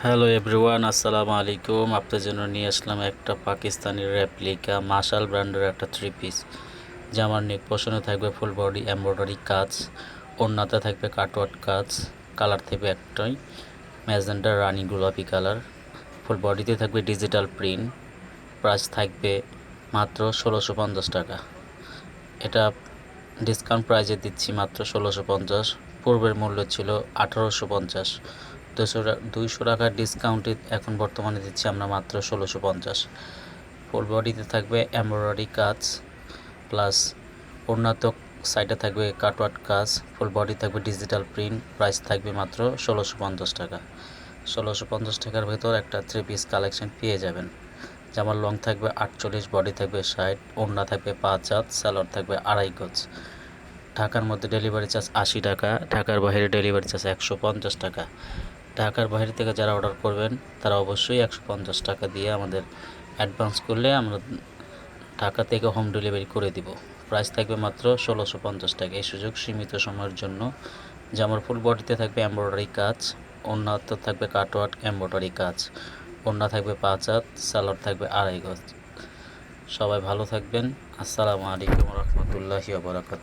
Hello everyone, আসসালামু আলাইকুম। আপনাদের জন্য নিয়ে আসলাম একটা পাকিস্তানি রেপ্লিকা মাশাল ব্র্যান্ডের একটা থ্রি পিস। জামার নেক পোর্শনে থাকবে ফুল বডি এমব্রয়ডারি কাজ, ওড়নাতে থাকবে কাটওয়ার্ক কাজ, কালার থাকবে একটাই ম্যাজেন্ডা রানি গোলাপি কালার, ফুল বডিতে থাকবে ডিজিটাল প্রিন্ট। প্রাইস থাকবে মাত্র 1650 টাকা। এটা ডিসকাউন্ট প্রাইজে দিচ্ছি মাত্র 1650। পূর্বের মূল্য ছিল 1850। 200 টাকার ডিসকাউন্টে এখন বর্তমানে দিচ্ছি আমরা মাত্র 1650। ফুল বডিতে থাকবে এমব্রয়ডারি কাজ প্লাস ওড়নাতে সাইডে থাকবে কাটওয়ার্ক কাজ, ফুল বডি থাকবে ডিজিটাল প্রিন্ট। প্রাইস থাকবে মাত্র 1650 টাকা। 1650 টাকার ভেতর একটা থ্রি পিস কালেকশন পেয়ে যাবেন। জামার লং থাকবে 48, বডি থাকবে 60, ওড়না থাকবে 5 হাত, সালোয়ার থাকবে 2.5 গজ। ঢাকার মধ্যে ডেলিভারি চার্জ 80 টাকা, ঢাকার বাইরে ডেলিভারি চার্জ 150 টাকা। ঢাকার বাইরে থেকে যারা অর্ডার করবেন তারা অবশ্যই 150 টাকা দিয়ে আমাদের অ্যাডভান্স করলে আমরা ঢাকা থেকে হোম ডেলিভারি করে দিব। প্রাইস থাকবে মাত্র 1650 টাকা। এই সুযোগ সীমিত সময়ের জন্য। জামার ফুল বডিতে থাকবে এমব্রয়ডারি কাজ, ওড়নাতে থাকবে কাটওয়ার্ক এমব্রয়ডারি কাজ, ওড়না থাকবে 5 হাত, সালোয়ার থাকবে 2.5 গজ। সবাই ভালো থাকবেন। আসসালামু আলাইকুম রহমতুল্লাহি ওয়া বারাকাতুহু।